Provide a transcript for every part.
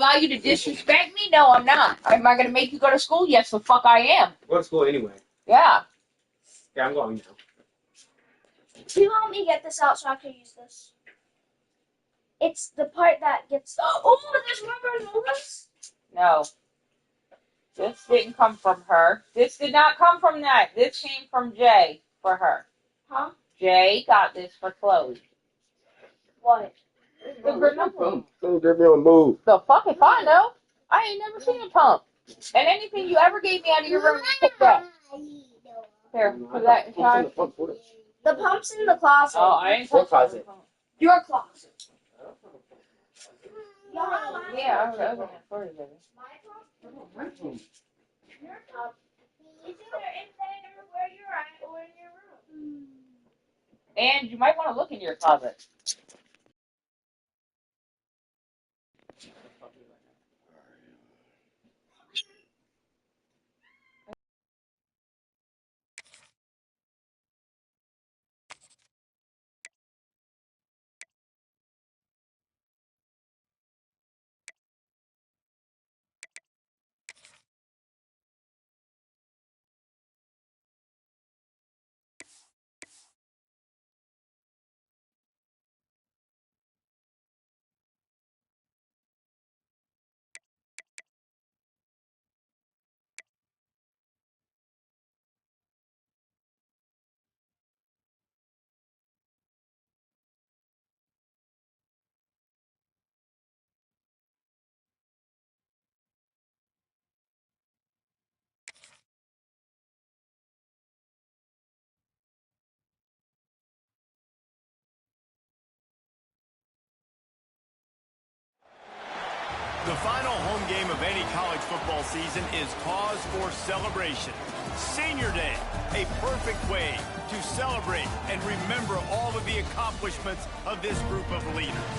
allow you to disrespect me? No, I'm not. Am I going to make you go to school? Yes, the fuck I am. Go to school anyway. Yeah. Yeah, I'm going now. Can you help me get this out so I can use this? It's the part that gets... Oh, there's rubber in this? No. This didn't come from her. This did not come from that. This came from Jay for her. Huh? Jay got this for Chloe. What? The granola. So everyone move. The fuck if I know? I ain't never seen a pump. And anything you ever gave me out of your room, you took that. Here, put that inside. The pump's in the closet. Oh, I ain't touching closet. Your closet. Yeah, I was opening it for you, baby. My pump? Your pump. It's either in there where you're at or in your room. And you might want to look in your closet. The final home game of any college football season is cause for celebration. Senior Day, a perfect way to celebrate and remember all of the accomplishments of this group of leaders.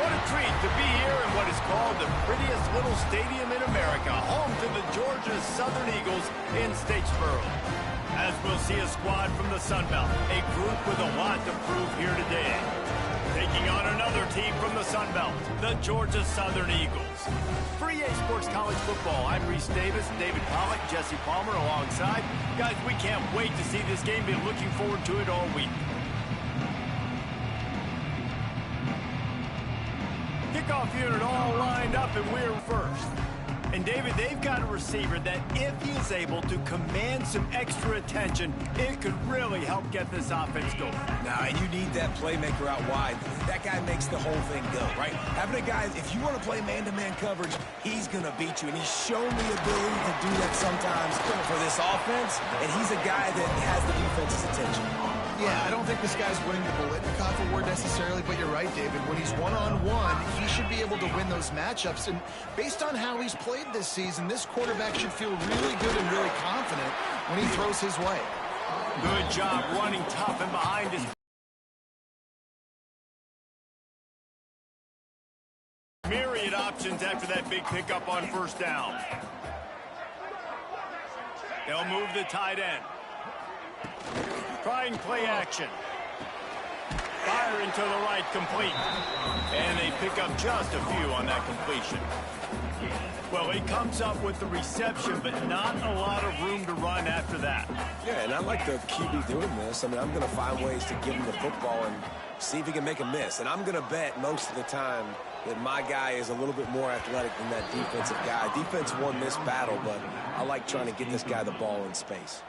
What a treat to be here in what is called the prettiest little stadium in America, home to the Georgia Southern Eagles in Statesboro. As we'll see a squad from the Sun Belt, a group with a lot to prove here today. Taking on another team from the Sun Belt, the Georgia Southern Eagles. For EA Sports College Football, I'm Reese Davis, David Pollack, Jesse Palmer alongside. Guys, we can't wait to see this game. Been looking forward to it all week. Kickoff unit all lined up, and we're first. And David, they've got a receiver that if he is able to command some extra attention, it could really help get this offense going. Now, and you need that playmaker out wide. That guy makes the whole thing go, right? Having a guy, if you want to play man-to-man coverage, he's going to beat you. And he's shown the ability to do that sometimes for this offense. And he's a guy that has the defense's attention. Yeah, I don't think this guy's winning the Bolitnikoff award necessarily, but you're right, David. When he's one-on-one, he should be able to win those matchups. And based on how he's played this season, this quarterback should feel really good and really confident when he throws his way. Good job running tough and behind his... Myriad options after that big pickup on first down. They'll move the tight end. Trying play action. Firing to the right, complete. And they pick up just a few on that completion. Well, he comes up with the reception, but not a lot of room to run after that. Yeah, and I like the QB doing this. I mean, I'm going to find ways to give him the football and see if he can make a miss. And I'm going to bet most of the time that my guy is a little bit more athletic than that defensive guy. Defense won this battle, but I like trying to get this guy the ball in space.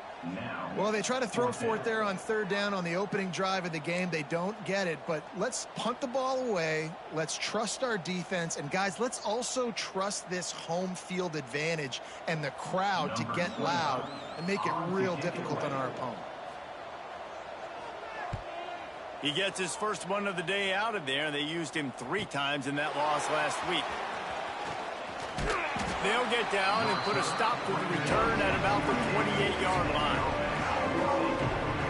Well, they try to throw for it there on third down on the opening drive of the game. They don't get it, but let's punt the ball away. Let's trust our defense. And, guys, let's also trust this home field advantage and the crowd to get loud and make it real difficult on our opponent. He gets his first one of the day out of there. They used him 3 times in that loss last week. They'll get down and put a stop to the return at about the 28-yard line.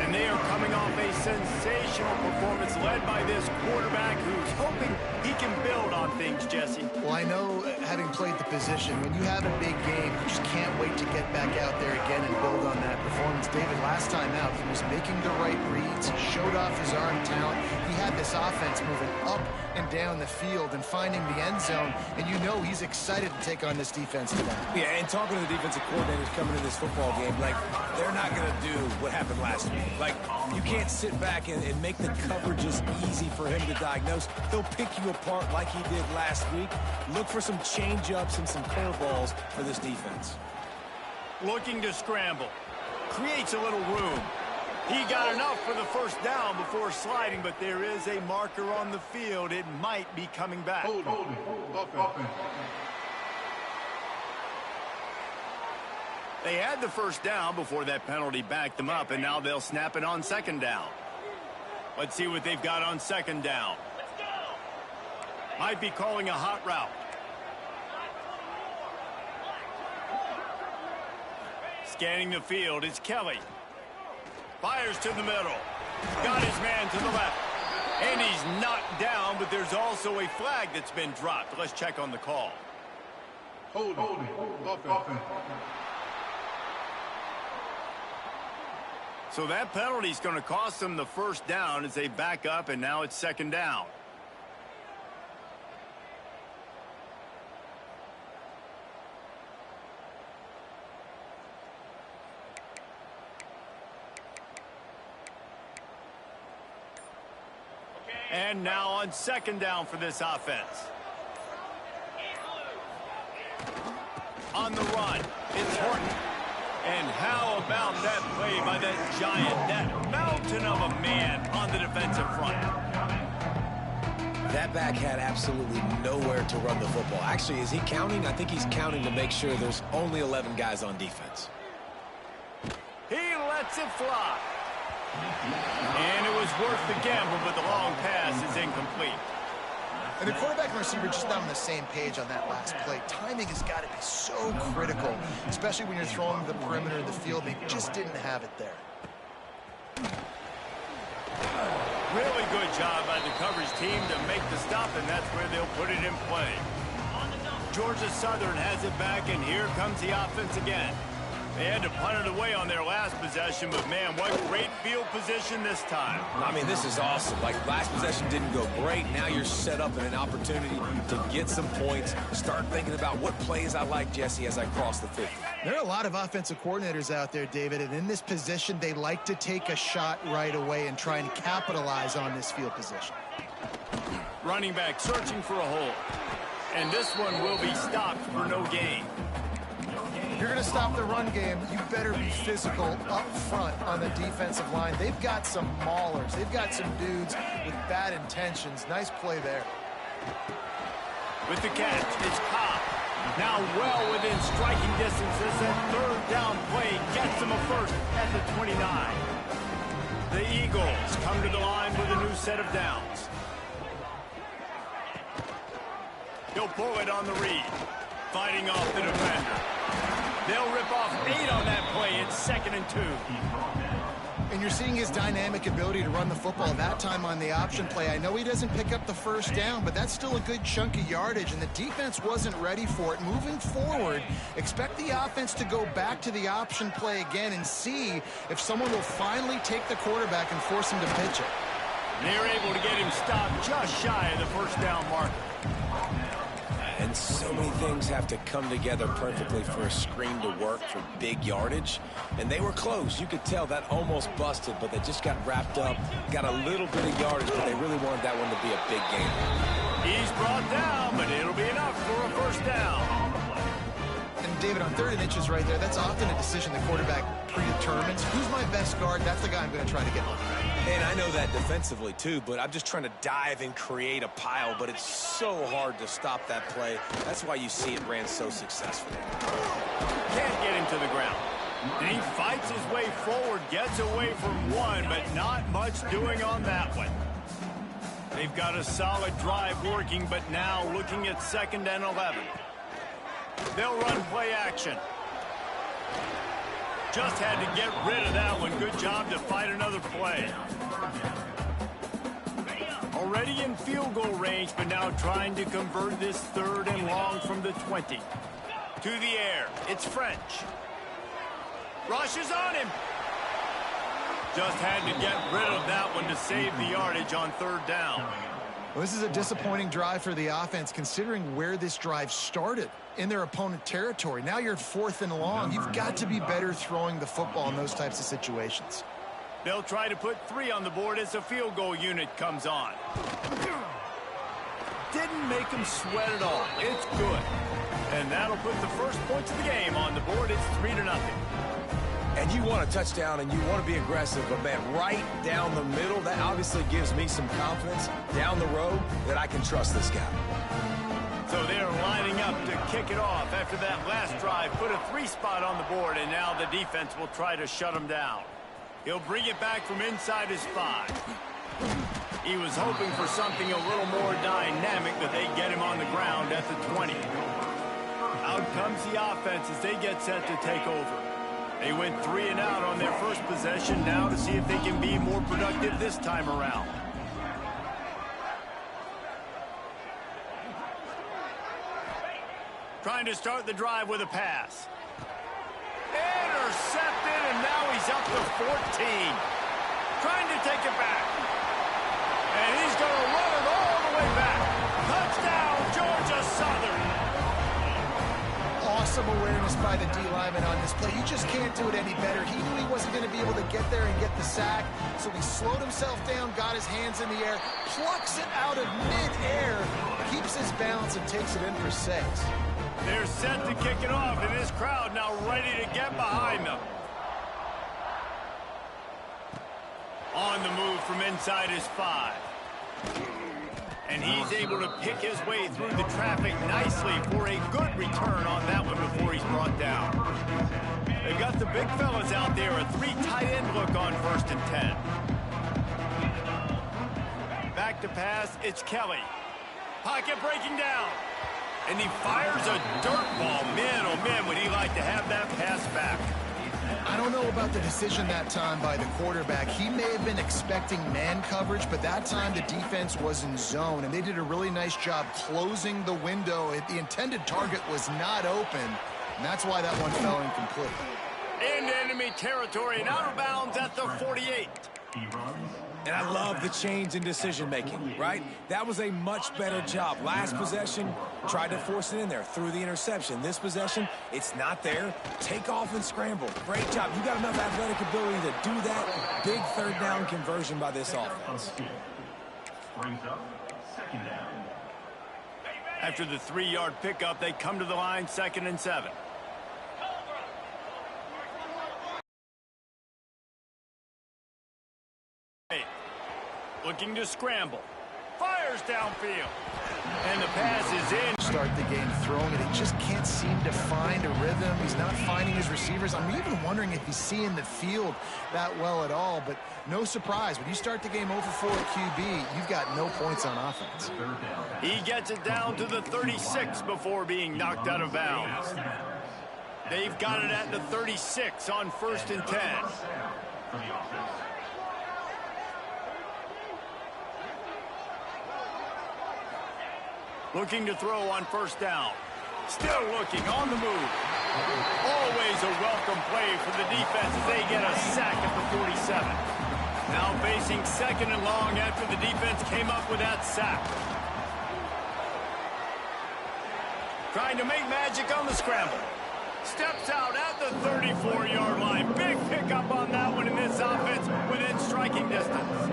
And they are coming off a sensational performance led by this quarterback who's hoping he can build on things, Jesse. Well, I know, having played the position, when you have a big game, you just can't wait to get back out there again and build on that performance. David, last time out, he was making the right reads. He showed off his arm talent. He had this offense moving up and down the field and finding the end zone, and you know he's excited to take on this defense today. Yeah, and talking to the defensive coordinators coming to this football game, like, they're not going to do what happened last week. Like, you can't sit back and make the coverages easy for him to diagnose. They'll pick you apart like he did last week. Look for some change-ups and some curveballs for this defense. Looking to scramble. Creates a little room. He got enough for the first down before sliding, but there is a marker on the field. It might be coming back. Hold it. They had the first down before that penalty backed them up, and now they'll snap it on second down. Let's see what they've got on second down. Might be calling a hot route. Scanning the field, it's Kelly. Fires to the middle. Got his man to the left. And he's knocked down, but there's also a flag that's been dropped. Let's check on the call. Hold it. Offense. So that penalty's going to cost them the first down as they back up, and now it's second down. And now on second down for this offense. On the run, it's Horton. And how about that play by that giant, that mountain of a man on the defensive front? That back had absolutely nowhere to run the football. Actually, is he counting? I think he's counting to make sure there's only 11 guys on defense. He lets it fly. And it was worth the gamble, but the long pass is incomplete. And the quarterback and receiver just not on the same page on that last play. Timing has got to be so critical, especially when you're throwing the perimeter of the field. They just didn't have it there. Really good job by the coverage team to make the stop, and that's where they'll put it in play. Georgia Southern has it back, and here comes the offense again. They had to punt it away on their last possession, but man, what great field position this time. I mean, this is awesome. Like, last possession didn't go great. Now you're set up in an opportunity to get some points. Start thinking about what plays I like, Jesse, as I cross the 50. There are a lot of offensive coordinators out there, David, and in this position, they like to take a shot right away and try and capitalize on this field position. Running back searching for a hole. And this one will be stopped for no gain. If you're going to stop the run game, you better be physical up front on the defensive line. They've got some maulers. They've got some dudes with bad intentions. Nice play there. With the catch, it's Cobb. Now well within striking distance as that third down play gets him a first at the 29. The Eagles come to the line with a new set of downs. He'll pull it on the read. Fighting off the defender. They'll rip off 8 on that play. It's 2nd and 2. And you're seeing his dynamic ability to run the football, that time on the option play. I know he doesn't pick up the first down, but that's still a good chunk of yardage, and the defense wasn't ready for it. Moving forward, expect the offense to go back to the option play again and see if someone will finally take the quarterback and force him to pitch it. They're able to get him stopped just shy of the first down marker. And so many things have to come together perfectly for a screen to work for big yardage. And they were close. You could tell that almost busted, but they just got wrapped up, got a little bit of yardage, but they really wanted that one to be a big game. He's brought down, but it'll be enough for a first down. And David, on 3rd and inches right there, that's often a decision the quarterback predetermines. Who's my best guard? That's the guy I'm going to try to get on. And I know that defensively, too, but I'm just trying to dive and create a pile, but it's so hard to stop that play. That's why you see it ran so successfully. Can't get him to the ground. And he fights his way forward, gets away from one, but not much doing on that one. They've got a solid drive working, but now looking at 2nd and 11. They'll run play action. Just had to get rid of that one. Good job to fight another play. Already in field goal range, but now trying to convert this 3rd and long from the 20. To the air. It's French. Rushes on him. Just had to get rid of that one to save the yardage on 3rd down. Well, this is a disappointing drive for the offense, considering where this drive started, in their opponent territory. Now you're 4th and long. You've got to be better throwing the football in those types of situations. They'll try to put 3 on the board as the field goal unit comes on. Didn't make them sweat at all. It's good. And that'll put the first points of the game on the board. It's 3-0. And you want a touchdown and you want to be aggressive, but man, right down the middle, that obviously gives me some confidence down the road that I can trust this guy. So they're lining up to kick it off after that last drive. Put a 3 spot on the board, and now the defense will try to shut them down. He'll bring it back from inside his 5. He was hoping for something a little more dynamic, but they get him on the ground at the 20. Out comes the offense as they get set to take over. They went 3 and out on their first possession, now to see if they can be more productive this time around. Trying to start the drive with a pass. Intercepted, and now he's up to 14. Trying to take it back. And he's going to run it all the way back. Touchdown, Georgia Southern. Awesome awareness by the D-lineman on this play. You just can't do it any better. He knew he wasn't going to be able to get there and get the sack, so he slowed himself down, got his hands in the air, plucks it out of mid-air, keeps his balance, and takes it in for 6. They're set to kick it off, and this crowd now ready to get behind them. On the move from inside his 5. And he's able to pick his way through the traffic nicely for a good return on that one before he's brought down. They've got the big fellas out there, a 3 tight end look on 1st and 10. Back to pass, it's Kelly. Pocket breaking down. And he fires a dirt ball. Man, oh man, would he like to have that pass back. I don't know about the decision that time by the quarterback. He may have been expecting man coverage, but that time the defense was in zone, and they did a really nice job closing the window. The intended target was not open, and that's why that one fell incomplete. Into enemy territory and out of bounds at the 48. And I love the change in decision-making, right? That was a much better job. Last possession, tried to force it in there, threw the interception. This possession, it's not there. Take off and scramble. Great job. You got enough athletic ability to do that. Big 3rd down conversion by this offense. After the 3-yard pickup, they come to the line, 2nd and 7. Looking to scramble. Fires downfield. And the pass is in. Start the game throwing it. He just can't seem to find a rhythm. He's not finding his receivers. I'm even wondering if he's seeing the field that well at all. But no surprise. When you start the game 0 for 4 at QB, you've got no points on offense. He gets it down to the 36 before being knocked out of bounds. They've got it at the 36 on 1st and 10. Looking to throw on 1st down. Still looking on the move. Always a welcome play for the defense as they get a sack at the 47. Now facing 2nd and long after the defense came up with that sack. Trying to make magic on the scramble. Steps out at the 34-yard line. Big pickup on that one in this offense within striking distance.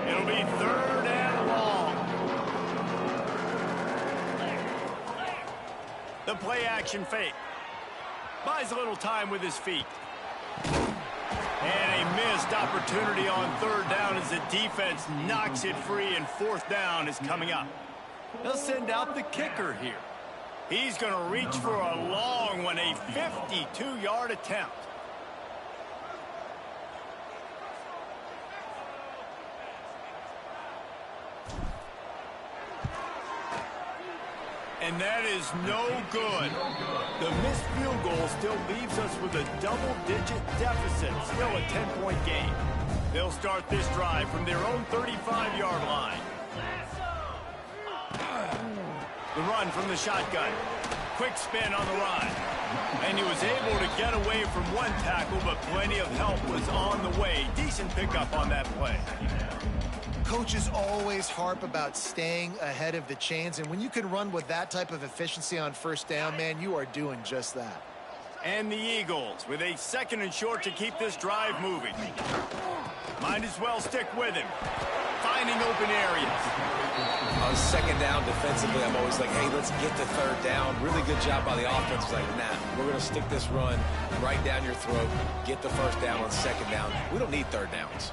It'll be 3rd and long. The play action fake. Buys a little time with his feet. And a missed opportunity on 3rd down as the defense knocks it free, and 4th down is coming up. They'll send out the kicker here. He's going to reach for a long one, a 52-yard attempt. And that is no good. The missed field goal still leaves us with a double-digit deficit, still a 10-point game. They'll start this drive from their own 35-yard line. The run from the shotgun. Quick spin on the run. And he was able to get away from one tackle, but plenty of help was on the way. Decent pickup on that play. Coaches always harp about staying ahead of the chains, and when you can run with that type of efficiency on first down, man, you are doing just that. And the Eagles with a 2nd and short to keep this drive moving. Might as well stick with him. Finding open areas. On 2nd down defensively, I'm always like, hey, let's get to 3rd down. Really good job by the offense. Like, nah, we're going to stick this run right down your throat. Get the 1st down on 2nd down. We don't need 3rd downs.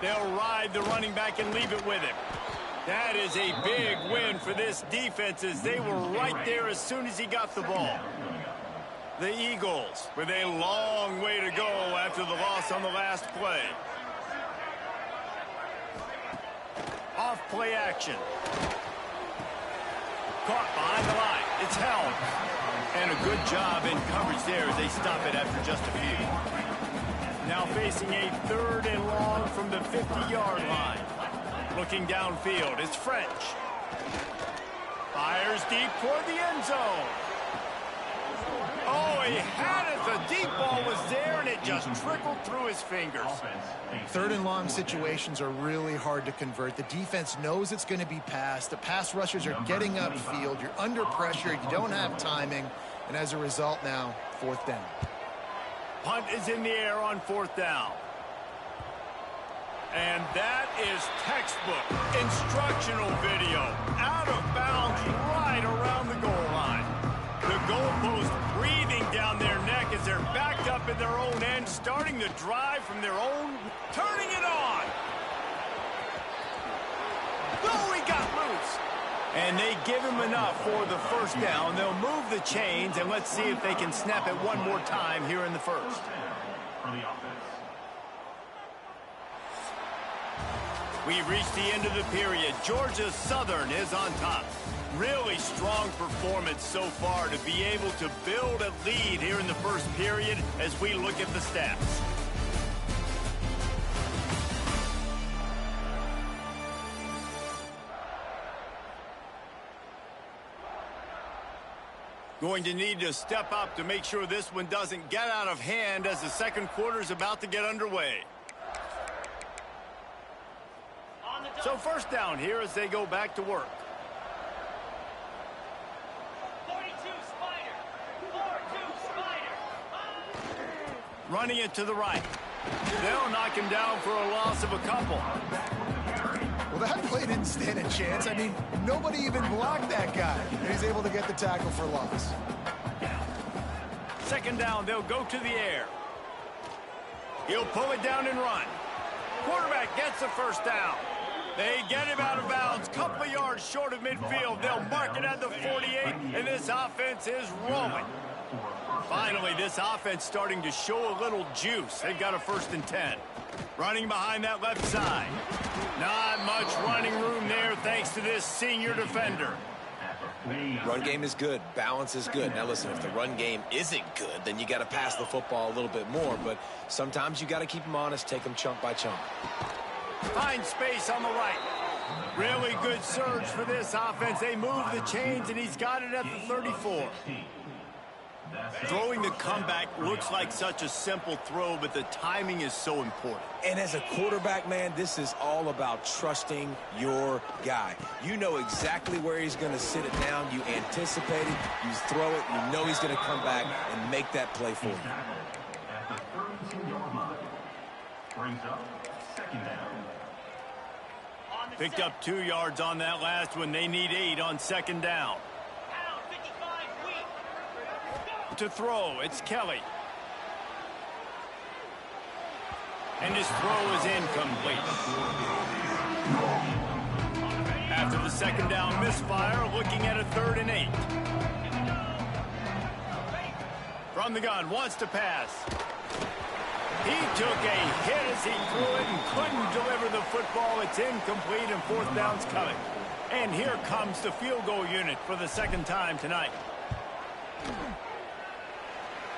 They'll ride the running back and leave it with him. That is a big win for this defense as they were right there as soon as he got the ball. The Eagles with a long way to go after the loss on the last play. Off play action. Caught behind the line. It's held. And a good job in coverage there as they stop it after just a few. Now facing a 3rd and long from the 50-yard line. Looking downfield, it's French. Fires deep toward the end zone. Oh, he had it. The deep ball was there, and it just trickled through his fingers. 3rd and long situations are really hard to convert. The defense knows it's going to be passed. The pass rushers are getting upfield. You're under pressure. You don't have timing. And as a result now, 4th down. Punt is in the air on 4th down. And that is textbook instructional video. Out of bounds right around the goal line. The goalpost breathing down their neck as they're backed up in their own end, starting the drive from their own, turning it on. Oh, he got loose. And they give him enough for the 1st down. They'll move the chains, and let's see if they can snap it one more time here in the 1st. We've reached the end of the period. Georgia Southern is on top. Really strong performance so far to be able to build a lead here in the 1st period as we look at the stats. Going to need to step up to make sure this one doesn't get out of hand as the 2nd quarter is about to get underway. So 1st down here as they go back to work. 42 Spider. Running it to the right. They'll knock him down for a loss of a couple. Well, that play didn't stand a chance. I mean, nobody even blocked that guy. And he's able to get the tackle for loss. 2nd down, they'll go to the air. He'll pull it down and run. Quarterback gets the 1st down. They get him out of bounds, couple of yards short of midfield. They'll mark it at the 48, and this offense is rolling. Finally, this offense starting to show a little juice. They've got a 1st and 10. Running behind that left side. Not much running room there thanks to this senior defender. Run game is good. Balance is good. Now, listen, if the run game isn't good, then you got to pass the football a little bit more. But sometimes you got to keep them honest, take them chunk by chunk. Find space on the right. Really good surge for this offense. They move the chains, and he's got it at the 34. Throwing the comeback looks like such a simple throw, but the timing is so important. And as a quarterback, man, this is all about trusting your guy. You know exactly where he's going to sit it down. You anticipate it. You throw it. You know he's going to come back and make that play for you. Picked up 2 yards on that last one. They need 8 on 2nd down. To throw, it's Kelly. And his throw is incomplete. After the 2nd down misfire, looking at a 3rd and 8. From the gun, wants to pass. He took a hit as he threw it and couldn't deliver the football. It's incomplete, and 4th down's coming. And here comes the field goal unit for the second time tonight.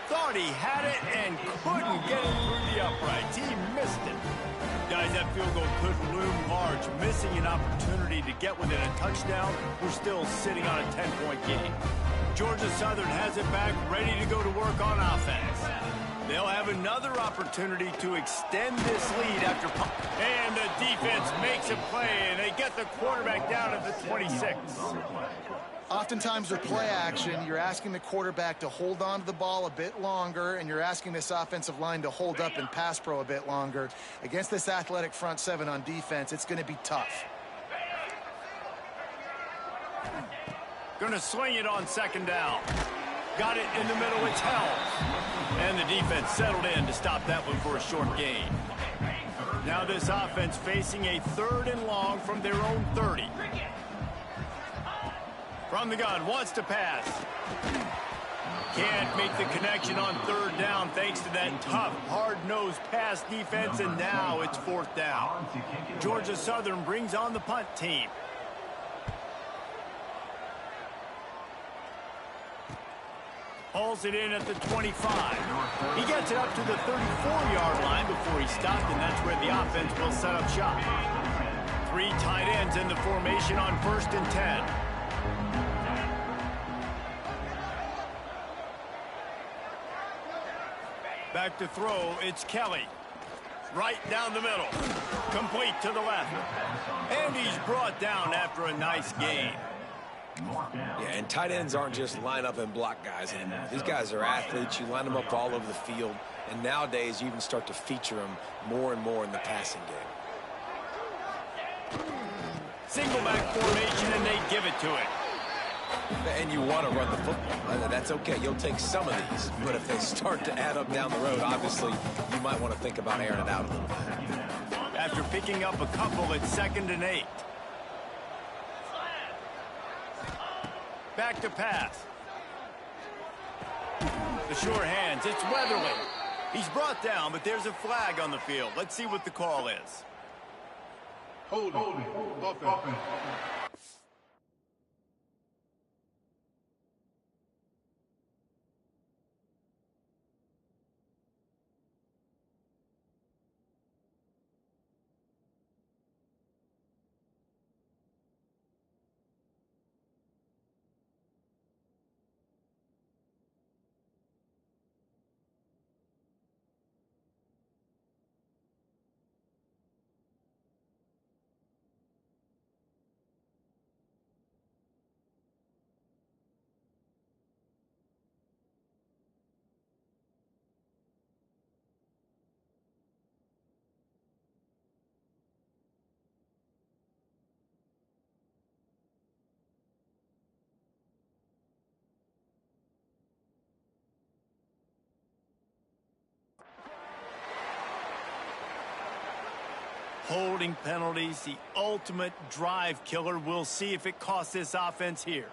Thought he had it and couldn't get it through the uprights. He missed it. Guys, that field goal could loom large. Missing an opportunity to get within a touchdown. We're still sitting on a 10-point game. Georgia Southern has it back, ready to go to work on offense. They'll have another opportunity to extend this lead after... And the defense makes a play, and they get the quarterback down at the 26. Oftentimes with play action, you're asking the quarterback to hold on to the ball a bit longer, and you're asking this offensive line to hold up in pass pro a bit longer. Against this athletic front seven on defense, it's going to be tough. Going to sling it on second down. Got it in the middle, it's held. And the defense settled in to stop that one for a short gain. Now this offense facing a 3rd and long from their own 30. From the gun, wants to pass. Can't make the connection on 3rd down thanks to that tough, hard-nosed pass defense, and now it's 4th down. Georgia Southern brings on the punt team. Hauls it in at the 25. He gets it up to the 34-yard line before he stopped, and that's where the offense will set up shop. 3 tight ends in the formation on 1st and 10. Back to throw, it's Kelly. Right down the middle. Complete to the left. And he's brought down after a nice gain. Yeah, and tight ends aren't just line up and block guys anymore. These guys are athletes. You line them up all over the field. And nowadays, you even start to feature them more and more in the passing game. Single back formation, and they give it to it. And you want to run the football. That's okay. You'll take some of these. But if they start to add up down the road, obviously, you might want to think about airing it out a little bit. After picking up a couple, it's 2nd and 8. Back to pass. The sure hands, it's Weatherly. He's brought down, but there's a flag on the field. Let's see what the call is. Hold offense. Holding penalties, the ultimate drive killer. We'll see if it costs this offense here.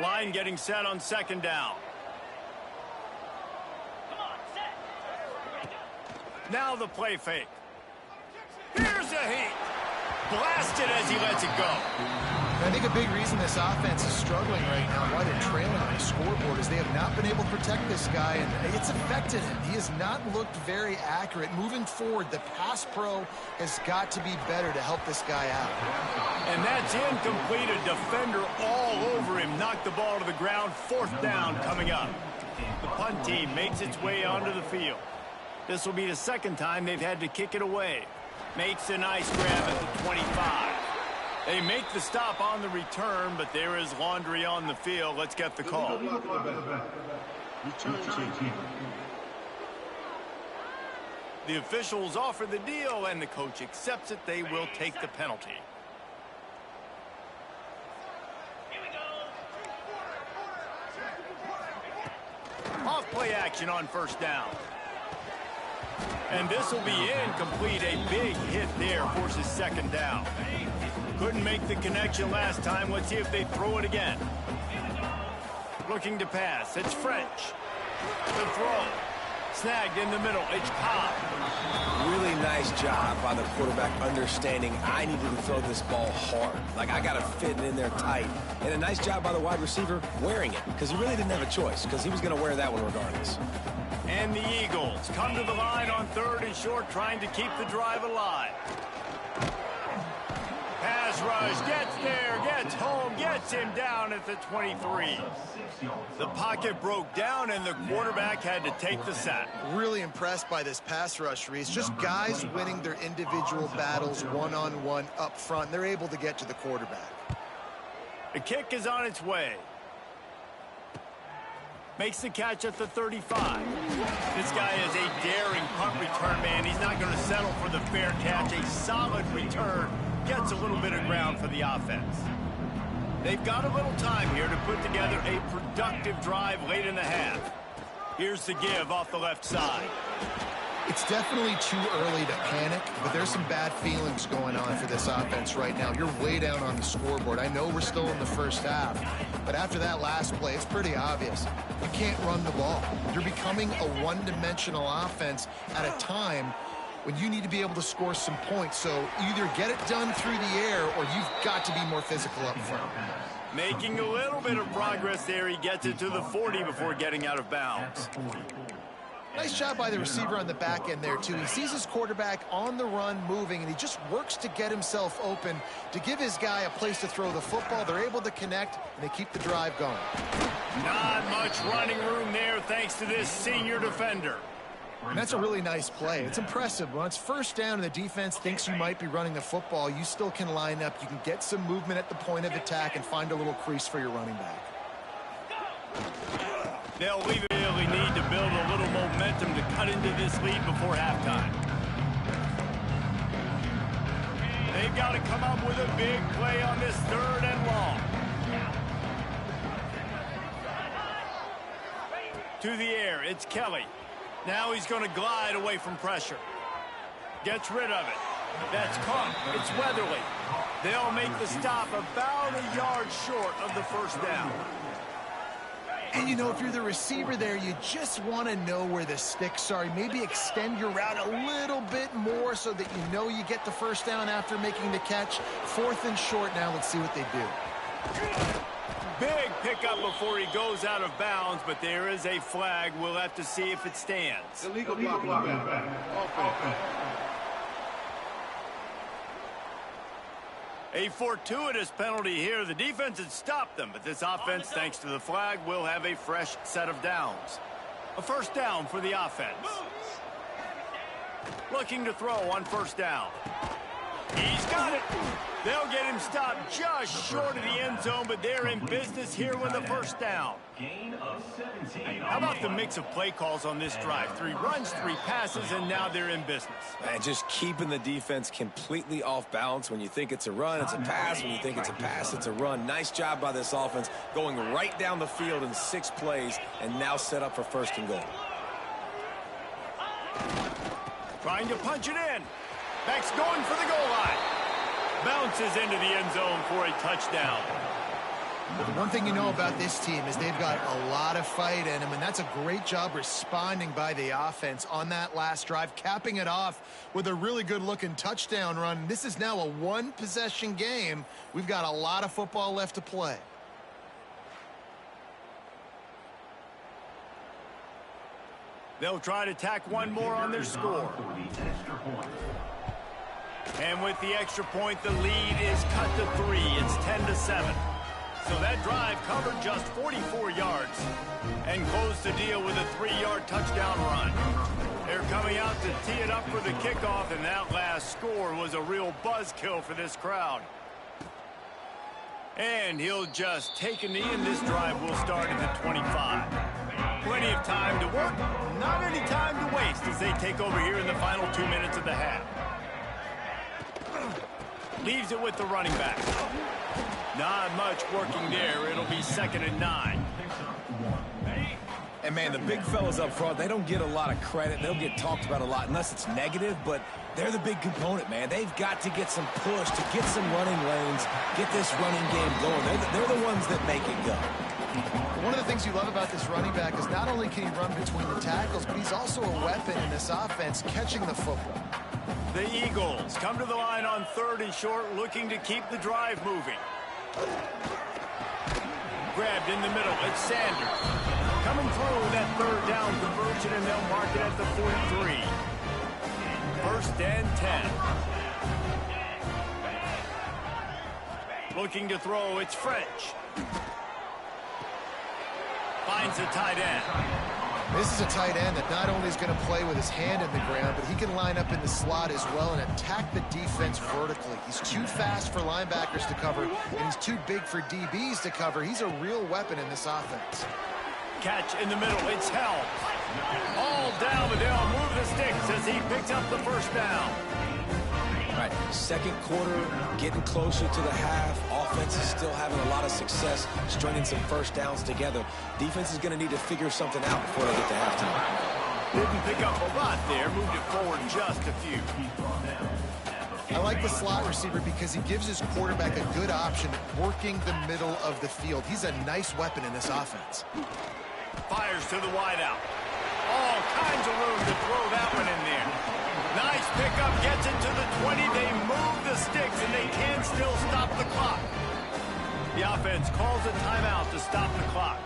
Line getting set on 2nd down. Now the play fake. Here's a heat. Blasted as he lets it go. I think a big reason this offense is struggling right now, why they're trailing on the scoreboard, is they have not been able to protect this guy, and it's affected him. He has not looked very accurate. Moving forward, the pass pro has got to be better to help this guy out. And that's incomplete. A defender all over him. Knocked the ball to the ground. 4th down coming up. The punt team makes its way onto the field. This will be the 2nd time they've had to kick it away. Makes a nice grab at the 25. They make the stop on the return, but there is laundry on the field. Let's get the call. The officials offer the deal, and the coach accepts it. They will take the penalty. Off play action on 1st down. And this will be incomplete. A big hit there forces 2nd down. Couldn't make the connection last time. Let's see if they throw it again. Looking to pass. It's French. The throw. Snagged in the middle. It's Cobb. Really nice job by the quarterback understanding I needed to throw this ball hard. Like, I got to fit it in there tight. And a nice job by the wide receiver wearing it, because he really didn't have a choice, because he was going to wear that one regardless. And the Eagles come to the line on 3rd and short, trying to keep the drive alive. Pass rush, gets there, gets home, gets him down at the 23. The pocket broke down, and the quarterback had to take the sack. Really impressed by this pass rush, Reese. Just guys winning their individual battles one-on-one up front. They're able to get to the quarterback. The kick is on its way. Makes the catch at the 35. This guy is a daring punt return man. He's not going to settle for the fair catch. A solid return. Gets a little bit of ground for the offense. They've got a little time here to put together a productive drive late in the half. Here's the give off the left side. It's definitely too early to panic, but there's some bad feelings going on for this offense right now. You're way down on the scoreboard. I know we're still in the first half, but after that last play, it's pretty obvious. You can't run the ball. You're becoming a one-dimensional offense at a time when you need to be able to score some points. So either get it done through the air or you've got to be more physical up front. Making a little bit of progress there. He gets it to the 40 before getting out of bounds. Nice job by the receiver on the back end there, too. He sees his quarterback on the run moving, and he just works to get himself open to give his guy a place to throw the football. They're able to connect, and they keep the drive going. Not much running room there thanks to this senior defender. And that's a really nice play. It's impressive. When it's first down and the defense thinks you might be running the football, you still can line up. You can get some movement at the point of attack and find a little crease for your running back. They'll really need to build a little momentum to cut into this lead before halftime. They've got to come up with a big play on this 3rd and long. To the air, it's Kelly. Now he's going to glide away from pressure. Gets rid of it. That's caught. It's Weatherly. They'll make the stop about a yard short of the first down. And, you know, if you're the receiver there, you just want to know where the sticks are. Maybe extend your route a little bit more so that you know you get the first down after making the catch. 4th and short now. Let's see what they do. Big pickup before he goes out of bounds, but there is a flag. We'll have to see if it stands. Illegal blocking. Offense. A fortuitous penalty here. The defense had stopped them, but this offense, thanks to the flag, will have a fresh set of downs. A first down for the offense. Looking to throw on first down. He's got it. They'll get him stopped just short of the end zone, but they're in business here with the first down. How about the mix of play calls on this drive? 3 runs, 3 passes, and now they're in business. And just keeping the defense completely off balance. When you think it's a run, it's a pass. When you think it's a pass, it's a run. Nice job by this offense going right down the field in 6 plays and now set up for 1st and goal. Trying to punch it in. Back's going for the goal line. Bounces into the end zone for a touchdown. But the one thing you know about this team is they've got a lot of fight in them, and that's a great job responding by the offense on that last drive, capping it off with a really good-looking touchdown run. This is now a 1-possession game. We've got a lot of football left to play. They'll try to tack one more on their score. And with the extra point, the lead is cut to 3. It's 10-7. So that drive covered just 44 yards and closed the deal with a 3-yard touchdown run. They're coming out to tee it up for the kickoff, and that last score was a real buzzkill for this crowd. And he'll just take a knee, and this drive will start at the 25. Plenty of time to work, not any time to waste as they take over here in the final 2 minutes of the half. Leaves it with the running back. Not much working there. It'll be 2nd and 9. And, man, the big fellas up front, they don't get a lot of credit. They'll get talked about a lot unless it's negative, but they're the big component, man. They've got to get some push, to get some running lanes, get this running game going. They're the ones that make it go. One of the things you love about this running back is not only can he run between the tackles, but he's also a weapon in this offense catching the football. The Eagles come to the line on 3rd and short, looking to keep the drive moving. Grabbed in the middle, it's Sanders. Coming through that 3rd down conversion, and they'll mark it at the 43. 1st and 10. Looking to throw, it's French. Finds a tight end. This is a tight end that not only is going to play with his hand in the ground, but he can line up in the slot as well and attack the defense vertically. He's too fast for linebackers to cover, and he's too big for DBs to cover. He's a real weapon in this offense. Catch in the middle, it's held. All down, but they'll move the sticks as he picks up the 1st down. All right, 2nd quarter, getting closer to the half. Offense is still having a lot of success stringing some 1st downs together. Defense is going to need to figure something out before they get to halftime. Didn't pick up a lot there, moved it forward just a few. I like the slot receiver because he gives his quarterback a good option working the middle of the field. He's a nice weapon in this offense. Fires to the wideout. All kinds of room to throw that one in there. Nice pickup, gets it to the 20. They move the sticks, and they can still stop the clock. The offense calls a timeout to stop the clock.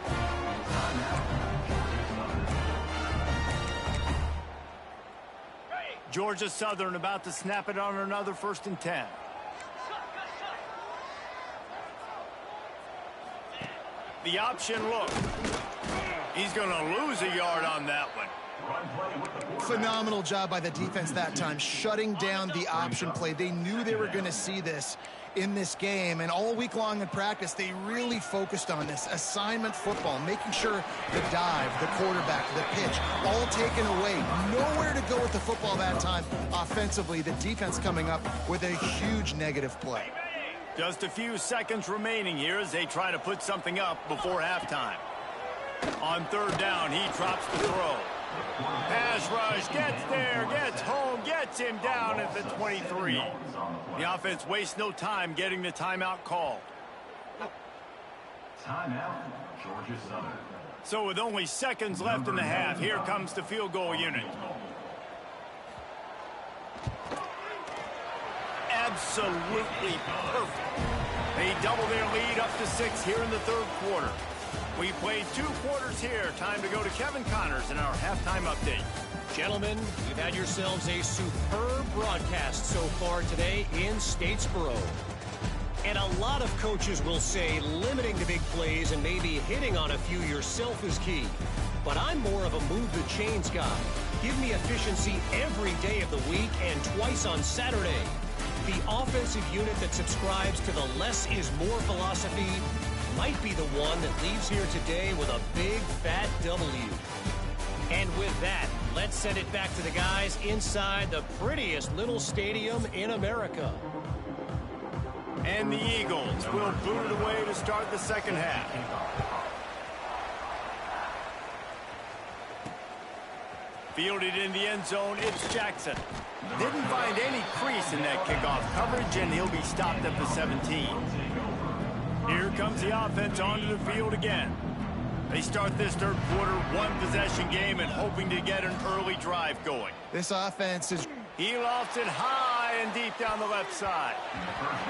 Georgia Southern about to snap it on another 1st and 10. The option look. He's going to lose a yard on that one. Phenomenal job by the defense that time, shutting down the option play. They knew they were going to see this in this game, and all week long in practice, they really focused on this assignment football, making sure the dive, the quarterback, the pitch, all taken away. Nowhere to go with the football that time. Offensively, the defense coming up with a huge negative play. Just a few seconds remaining here as they try to put something up before halftime. On 3rd down, he drops the throw. Pass rush, gets there, gets home, gets him down at the 23. The offense wastes no time getting the timeout called. Timeout, Georgia Southern. So with only seconds left in the half, here comes the field goal unit. Absolutely perfect. They double their lead up to 6 here in the 3rd quarter. We played 2 quarters here. Time to go to Kevin Connors in our halftime update. Gentlemen, you've had yourselves a superb broadcast so far today in Statesboro. And a lot of coaches will say limiting the big plays and maybe hitting on a few yourself is key. But I'm more of a move the chains guy. Give me efficiency every day of the week and twice on Saturday. The offensive unit that subscribes to the less is more philosophy might be the one that leaves here today with a big fat W. And with that, let's send it back to the guys inside the prettiest little stadium in America. And the Eagles will boot it away to start the 2nd half. Fielded in the end zone, it's Jackson. Didn't find any crease in that kickoff coverage, and he'll be stopped at the 17. Here comes the offense onto the field again. They start this 3rd quarter, 1-possession game and hoping to get an early drive going. This offense is... He lofts it high and deep down the left side.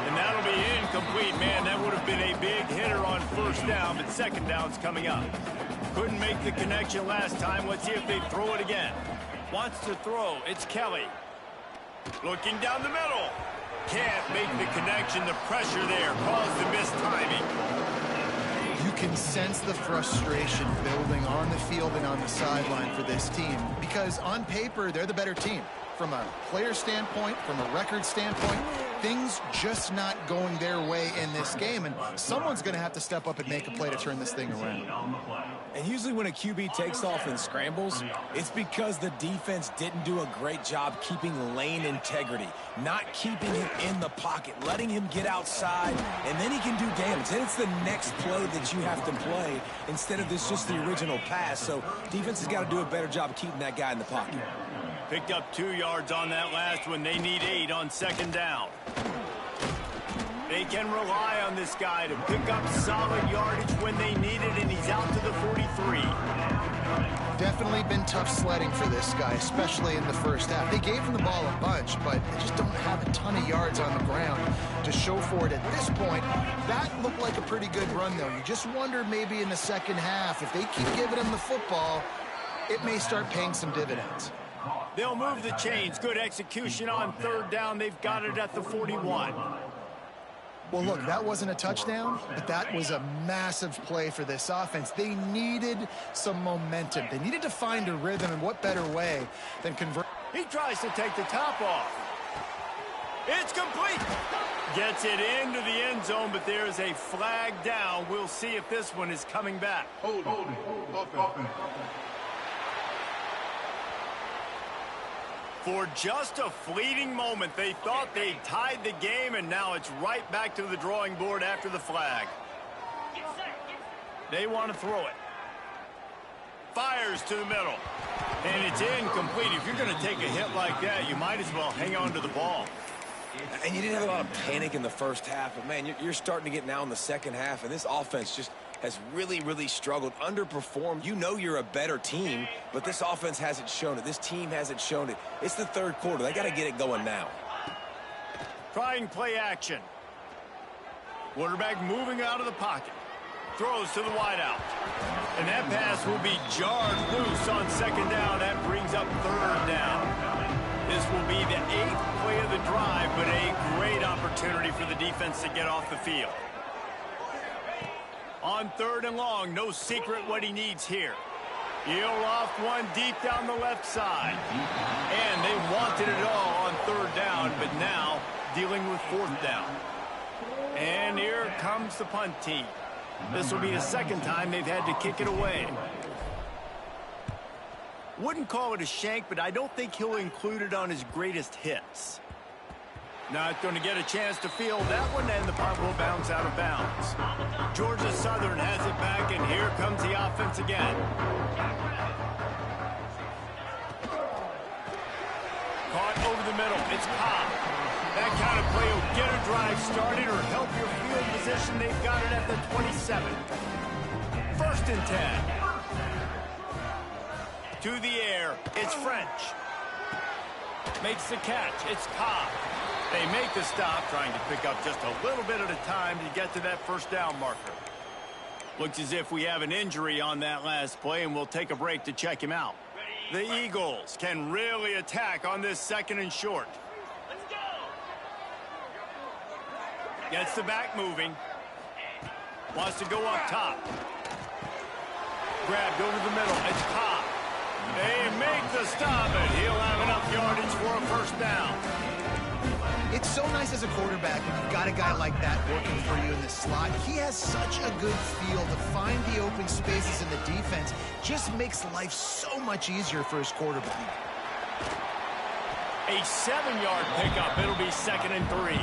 And that'll be incomplete. Man, that would have been a big hitter on 1st down, but 2nd down's coming up. Couldn't make the connection last time. Let's see if they throw it again. Wants to throw. It's Kelly. Looking down the middle. Can't make the connection. The pressure there caused the missed timing. You can sense the frustration building on the field and on the sideline for this team because on paper, they're the better team. From a player standpoint, from a record standpoint, things just not going their way in this game, and someone's going to have to step up and make a play to turn this thing around. And usually when a QB takes off and scrambles, it's because the defense didn't do a great job keeping lane integrity, not keeping him in the pocket, letting him get outside, and then he can do damage. Then it's the next play that you have to play instead of this just the original pass. So defense has got to do a better job of keeping that guy in the pocket. Picked up 2 yards on that last one. They need 8 on second down. They can rely on this guy to pick up solid yardage when they need it, and he's out to the 43. Definitely been tough sledding for this guy, especially in the first half. They gave him the ball a bunch, but they just don't have a ton of yards on the ground to show for it at this point. That looked like a pretty good run, though. You just wonder maybe in the second half, if they keep giving him the football, it may start paying some dividends. They'll move the chains. Good execution on third down. They've got it at the 41. Well, look, that wasn't a touchdown, but that was a massive play for this offense. They needed some momentum. They needed to find a rhythm, and what better way than convert. He tries to take the top off. It's complete. Gets it into the end zone, but there's a flag down. We'll see if this one is coming back. Hold it. For just a fleeting moment, they thought they tied the game, and now it's right back to the drawing board after the flag. They want to throw it. Fires to the middle. And it's incomplete. If you're going to take a hit like that, you might as well hang on to the ball. And you didn't have a lot of panic in the first half, but, man, you're starting to get now in the second half, and this offense just has really, really struggled, underperformed. You know you're a better team, but this offense hasn't shown it. This team hasn't shown it. It's the third quarter. They got to get it going now. Trying play action. Quarterback moving out of the pocket. Throws to the wideout. And that pass will be jarred loose on second down. That brings up third down. This will be the 8th play of the drive, but a great opportunity for the defense to get off the field. On third and long, no secret what he needs here. He'll loft one deep down the left side. And they wanted it all on third down, but now dealing with fourth down. And here comes the punt team. This will be the second time they've had to kick it away. Wouldn't call it a shank, but I don't think he'll include it on his greatest hits. Not going to get a chance to field that one, and the punt will bounce out of bounds. Georgia Southern has it back, and here comes the offense again. Caught over the middle. It's Cobb. That kind of play will get a drive started or help your field position. They've got it at the 27. 1st and 10. To the air. It's French. Makes the catch. It's Cobb. They make the stop, trying to pick up just a little bit at a time to get to that first down marker. Looks as if we have an injury on that last play, and we'll take a break to check him out. The Eagles can really attack on this 2nd and short. Gets the back moving. Wants to go up top. Grabbed over the middle. It's Cobb. They make the stop, and he'll have enough yardage for a first down. It's so nice as a quarterback when you've got a guy like that working for you in the slot. He has such a good feel to find the open spaces in the defense. Just makes life so much easier for his quarterback. A 7-yard pickup. It'll be 2nd and 3.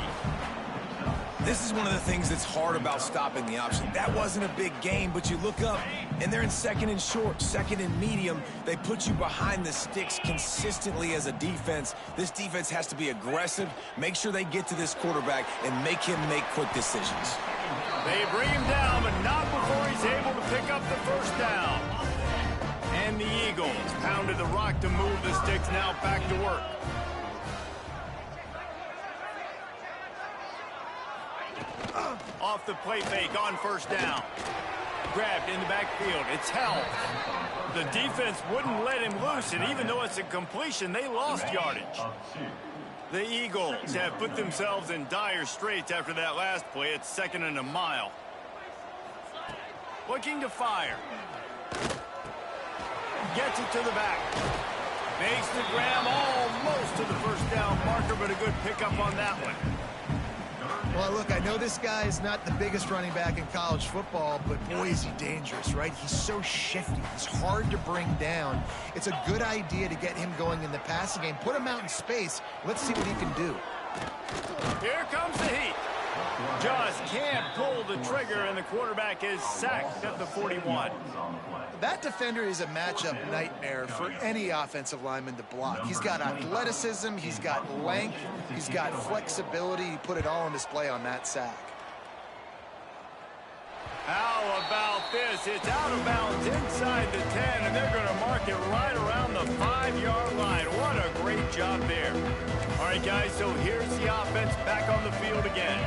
This is one of the things that's hard about stopping the option. That wasn't a big gain, but you look up, and they're in 2nd and short, 2nd and medium. They put you behind the sticks consistently as a defense. This defense has to be aggressive, make sure they get to this quarterback, and make him make quick decisions. They bring him down, but not before he's able to pick up the first down. And the Eagles pounded the rock to move the sticks, now back to work. Off the play fake on first down. Grabbed in the backfield. It's held. The defense wouldn't let him loose, and even though it's a completion, they lost yardage. The Eagles have put themselves in dire straits after that last play. It's 2nd and a mile. Looking to fire. Gets it to the back. Makes the grab almost to the first down marker, but a good pickup on that one. Well, look, I know this guy is not the biggest running back in college football, but boy, is he dangerous, right? He's so shifty. He's hard to bring down. It's a good idea to get him going in the passing game. Put him out in space. Let's see what he can do. Here comes the heat. Just can't pull the trigger, and the quarterback is sacked at the 41. That defender is a matchup nightmare for any offensive lineman to block. He's got athleticism, he's got length, he's got flexibility. He put it all on display on that sack. How about this? It's out of bounds inside the 10, and they're going to mark it right around the 5-yard line. What a great job there. All right, guys, so here's the offense back on the field again.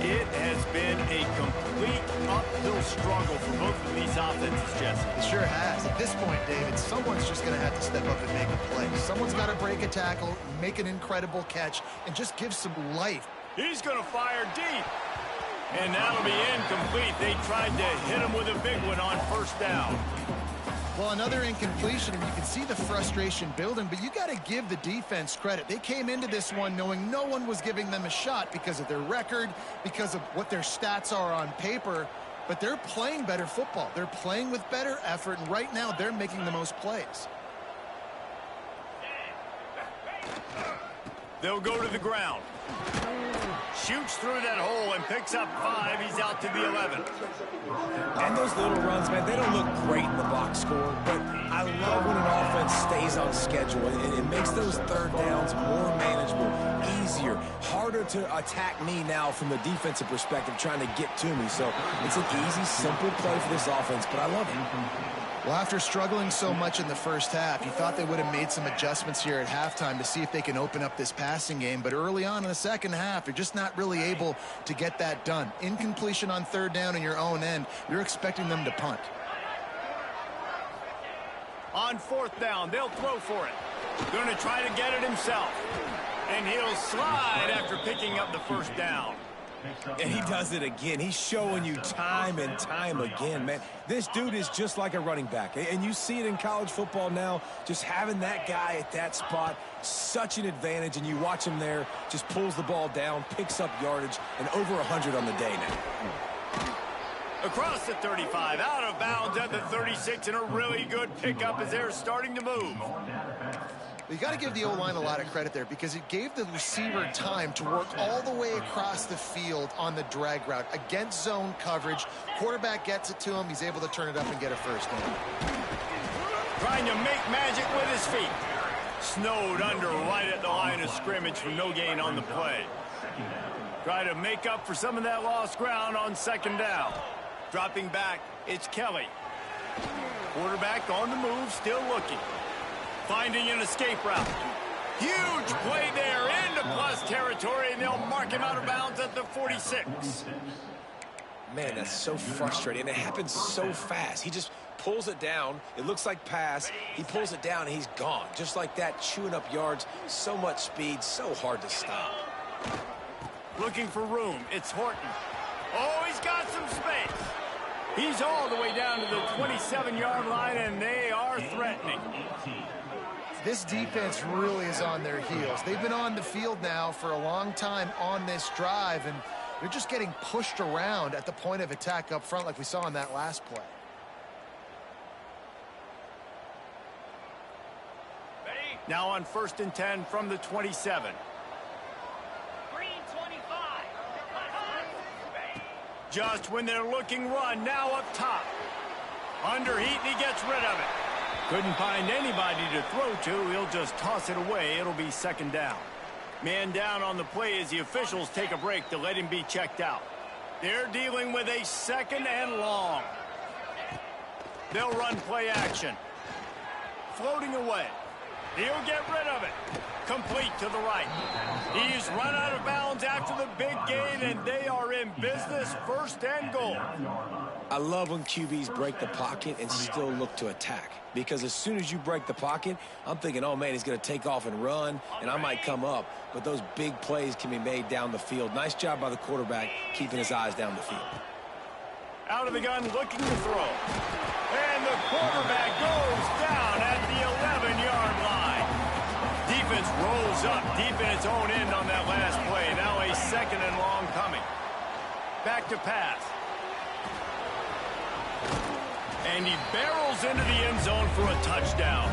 It has been a complete uphill struggle for both of these offenses, Jesse. It sure has. At this point, David, someone's just going to have to step up and make a play. Someone's got to break a tackle, make an incredible catch, and just give some life. He's going to fire deep. And that'll be incomplete. They tried to hit him with a big one on first down. Well, another incompletion, and you can see the frustration building, but you got to give the defense credit. They came into this one knowing no one was giving them a shot because of their record, because of what their stats are on paper, but they're playing better football. They're playing with better effort, and right now they're making the most plays. They'll go to the ground. Shoots through that hole and picks up 5. He's out to the 11. And those little runs, man, they don't look great in the box score, but I love when an offense stays on schedule, and it makes those third downs more manageable, easier, harder to attack me now from the defensive perspective trying to get to me. So it's an easy, simple play for this offense, but I love it. Well, after struggling so much in the first half, you thought they would have made some adjustments here at halftime to see if they can open up this passing game. But early on in the second half, they're just not really able to get that done. Incompletion on third down in your own end, you're expecting them to punt. On fourth down, they'll throw for it. Going to try to get it himself. And he'll slide after picking up the first down. And he does it again. He's showing you time and time again, man. This dude is just like a running back. And you see it in college football now, just having that guy at that spot, such an advantage. And you watch him there, just pulls the ball down, picks up yardage, and over 100 on the day now. Across the 35, out of bounds at the 36, and a really good pickup as they're starting to move. You got to give the O-line a lot of credit there because it gave the receiver time to work all the way across the field on the drag route against zone coverage. Quarterback gets it to him. He's able to turn it up and get a first down. Trying to make magic with his feet. Snowed under right at the line of scrimmage for no gain on the play. Try to make up for some of that lost ground on second down. Dropping back, it's Kelly. Quarterback on the move, still looking. Finding an escape route. Huge play there into plus territory, and they'll mark him out of bounds at the 46. Man, that's so frustrating. And it happens so fast. He just pulls it down. It looks like pass. He pulls it down, and he's gone. Just like that, chewing up yards. So much speed, so hard to stop. Looking for room. It's Horton. Oh, he's got some space. He's all the way down to the 27-yard line, and they are threatening. This defense really is on their heels. They've been on the field now for a long time on this drive, and they're just getting pushed around at the point of attack up front like we saw in that last play. Now on 1st and 10 from the 27. Green 25. Just when they're looking run, now up top. Under heat, and he gets rid of it. Couldn't find anybody to throw to. He'll just toss it away. It'll be second down. Man down on the play as the officials take a break to let him be checked out. They're dealing with a second and long. They'll run play action. Floating away. He'll get rid of it. Complete to the right. He's run out of bounds after the big gain, and they are in business, 1st and goal. I love when QBs break the pocket and still look to attack. Because as soon as you break the pocket, I'm thinking, oh, man, he's going to take off and run, and I might come up. But those big plays can be made down the field. Nice job by the quarterback keeping his eyes down the field. Out of the gun, looking to throw. And the quarterback goes down at the 11-yard line. Defense rolls up deep in its own end on that last play. Now a second and long coming. Back to pass. And he barrels into the end zone for a touchdown.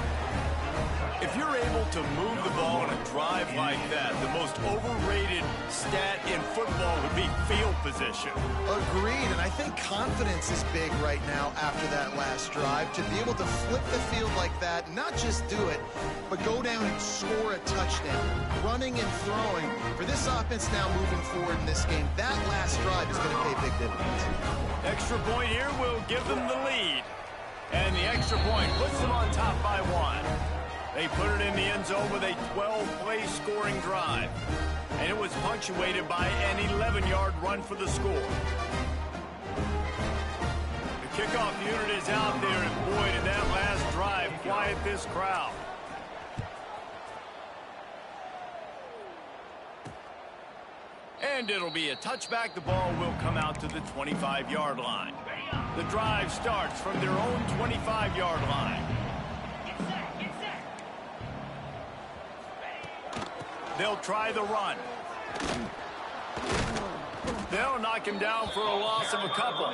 If you're able to move the ball in a drive like that, the most overrated stat in football would be field position. Agreed, and I think confidence is big right now after that last drive. To be able to flip the field like that, not just do it, but go down and score a touchdown. Running and throwing. For this offense now moving forward in this game, that last drive is going to pay big dividends. Extra point here will give them the lead. And the extra point puts them on top by 1. They put it in the end zone with a 12-play scoring drive. And it was punctuated by an 11-yard run for the score. The kickoff unit is out there, and boy, did that last drive quiet this crowd. And it'll be a touchback. The ball will come out to the 25-yard line. The drive starts from their own 25-yard line. They'll try the run. They'll knock him down for a loss of a couple.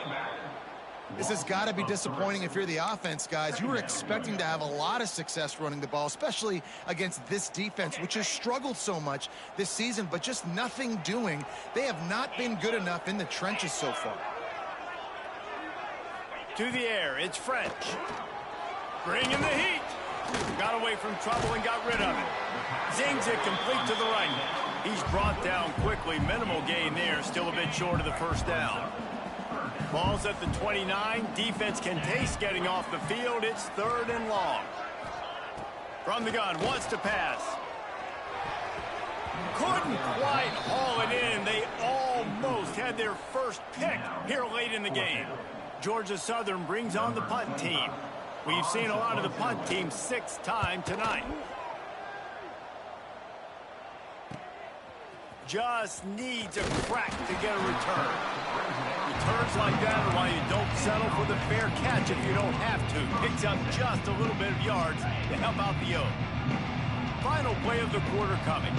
This has got to be disappointing if you're the offense, guys. You were expecting to have a lot of success running the ball, especially against this defense, which has struggled so much this season, but just nothing doing. They have not been good enough in the trenches so far. To the air, it's French. Bringing the heat. Got away from trouble and got rid of it. Zings it complete to the right. He's brought down quickly. Minimal gain there. Still a bit short of the first down. Ball's at the 29. Defense can taste getting off the field. It's 3rd and long. From the gun, wants to pass. Couldn't quite haul it in. They almost had their first pick here late in the game. Georgia Southern brings on the punt team. We've seen a lot of the punt team 6th time tonight. Just needs a crack to get a return. Returns like that are why you don't settle for the fair catch if you don't have to. Picks up just a little bit of yards to help out the O. Final play of the quarter coming.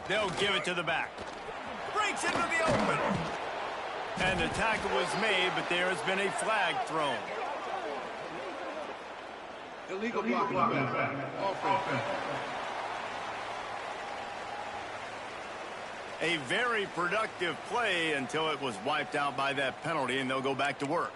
They'll give it to the back. Breaks into the open. And the tackle was made, but there has been a flag thrown. Illegal blocking. Offense. A very productive play until it was wiped out by that penalty, and they'll go back to work.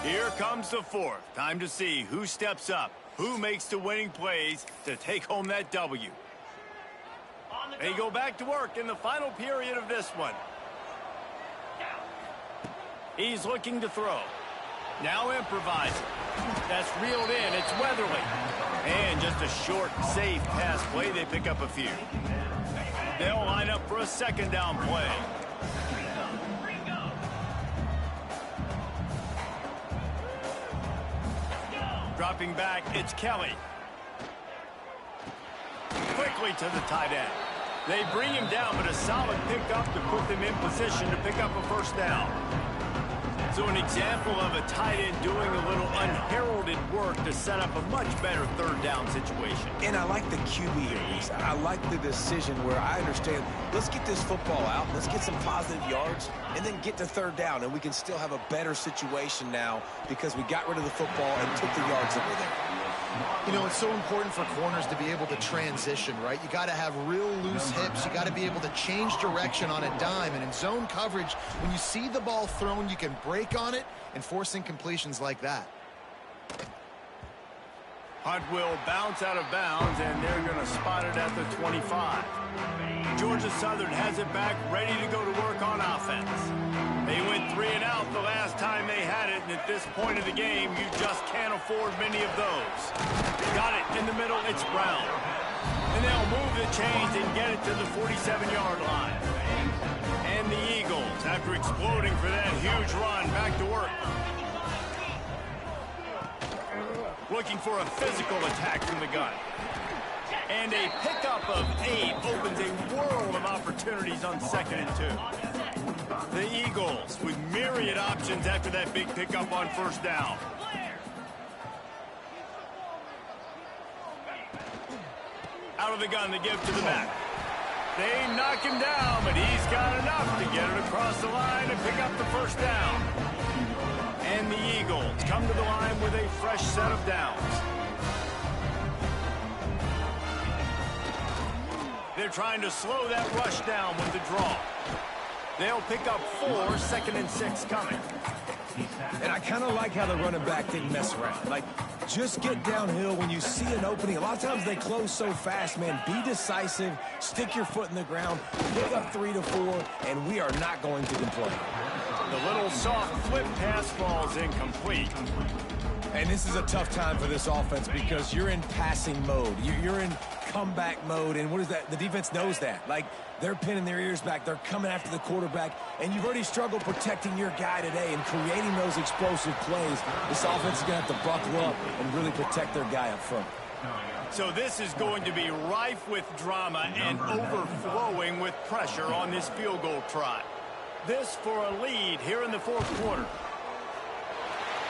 Here comes the 4th. Time to see who steps up, who makes the winning plays to take home that W. They go back to work in the final period of this one. He's looking to throw. Now improvising. That's reeled in. It's Weatherly. And just a short, safe pass play. They pick up a few. They'll line up for a 2nd down play. Dropping back, it's Kelly. Quickly to the tight end. They bring him down, but a solid pickup to put them in position to pick up a 1st down. So an example of a tight end doing a little unheralded work to set up a much better 3rd down situation. And I like the QB here, Reese. I like the decision where I understand, let's get this football out, let's get some positive yards, and then get to 3rd down, and we can still have a better situation now because we got rid of the football and took the yards that were there. You know, it's so important for corners to be able to transition, right? You got to have real loose hips. You got to be able to change direction on a dime. And in zone coverage, when you see the ball thrown, you can break on it and force incompletions like that. Hunt will bounce out of bounds, and they're going to spot it at the 25. Georgia Southern has it back, ready to go to work on offense. They went 3 and out the last time they had it, and at this point of the game, you just can't afford many of those. Got it in the middle, it's Brown. And they'll move the chains and get it to the 47-yard line. And the Eagles, after exploding for that huge run, back to work. looking for a physical attack from the gun. And a pickup of 8 opens a world of opportunities on 2nd and 2. The Eagles with myriad options after that big pickup on 1st down. Out of the gun, they give to the back. They knock him down, but he's got enough to get it across the line and pick up the 1st down. And the Eagles come to the line with a fresh set of downs. They're trying to slow that rush down with the draw. They'll pick up 4, 2nd and 6 coming. And I kind of like how the running back didn't mess around. Like, just get downhill when you see an opening. A lot of times they close so fast, man. Be decisive, stick your foot in the ground, pick up 3 to 4, and we are not going to complain. The little soft flip pass falls incomplete. And this is a tough time for this offense because you're in passing mode. You're in comeback mode, and what is that? The defense knows that. Like, they're pinning their ears back. They're coming after the quarterback, and you've already struggled protecting your guy today and creating those explosive plays. This offense is going to have to buckle up and really protect their guy up front. So this is going to be rife with drama and overflowing with pressure on this field goal try. This for a lead here in the 4th quarter.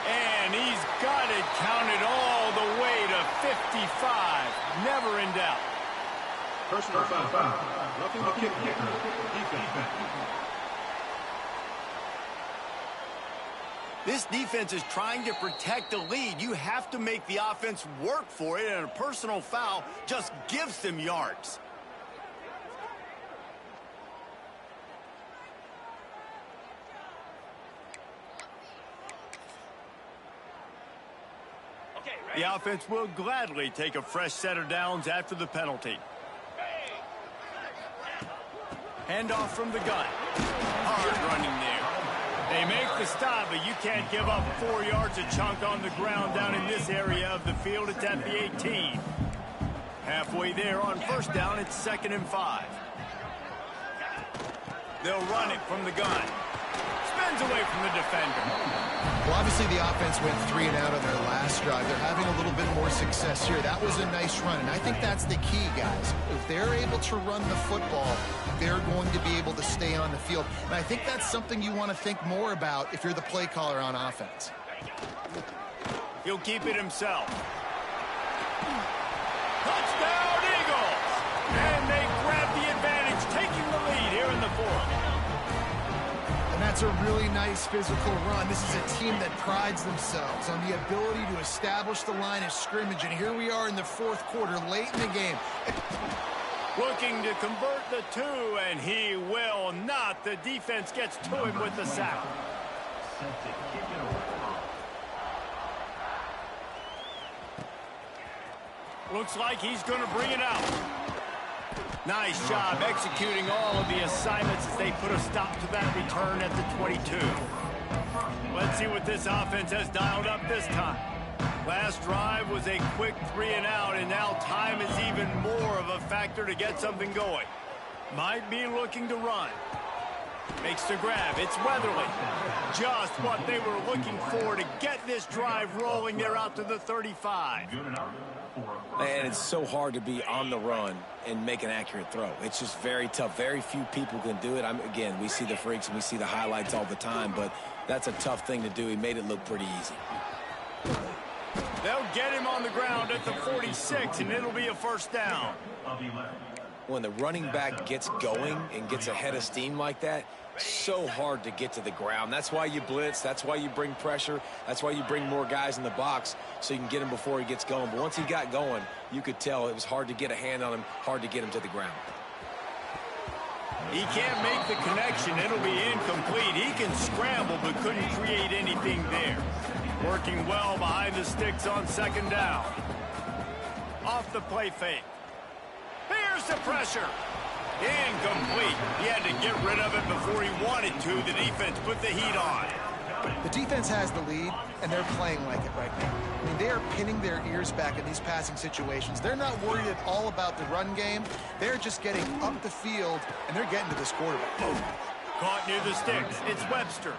And he's got it counted all the way to 55. Never in doubt. Personal foul. Roughing the kicker. Defense. This defense is trying to protect the lead. You have to make the offense work for it, and a personal foul just gives them yards. The offense will gladly take a fresh set of downs after the penalty. Handoff from the gun. Hard running there. They make the stop, but you can't give up 4 yards a chunk on the ground down in this area of the field. It's at the 18. Halfway there on 1st down, it's 2nd and 5. They'll run it from the gun. Spins away from the defender. Well, obviously the offense went 3 and out on their last drive. They're having a little bit more success here. That was a nice run, and I think that's the key, guys. If they're able to run the football, they're going to be able to stay on the field. And I think that's something you want to think more about if you're the play caller on offense. He'll keep it himself. Touchdown, Eagles! And they grab the advantage, taking the lead here in the 4th. And that's a really nice physical run. This is a team that prides themselves on the ability to establish the line of scrimmage. And here we are in the 4th quarter, late in the game. Looking to convert the 2, and he will not. The defense gets to him with the sack. Looks like he's going to bring it out. Nice job executing all of the assignments as they put a stop to that return at the 22. Let's see what this offense has dialed up this time. Last drive was a quick 3 and out, and now time is even more of a factor to get something going. Might be looking to run. Makes the grab. It's Weatherly. Just what they were looking for to get this drive rolling. They're out to the 35. And it's so hard to be on the run and make an accurate throw. It's just very tough. Very few people can do it. Again, we see the freaks and we see the highlights all the time, but that's a tough thing to do. He made it look pretty easy. They'll get him on the ground at the 46, and it'll be a 1st down. When the running back gets going and gets ahead of steam like that, so hard to get to the ground. That's why you blitz. That's why you bring pressure. That's why you bring more guys in the box so you can get him before he gets going. But once he got going, you could tell it was hard to get a hand on him, hard to get him to the ground. He can't make the connection. It'll be incomplete. He can scramble but couldn't create anything there. Working well behind the sticks on 2nd down. Off the play fake. Here's the pressure. Incomplete. He had to get rid of it before he wanted to. The defense put the heat on. The defense has the lead, and they're playing like it right now. I mean, they are pinning their ears back in these passing situations. They're not worried at all about the run game. They're just getting up the field, and they're getting to this quarterback. Caught near the sticks. It's Webster.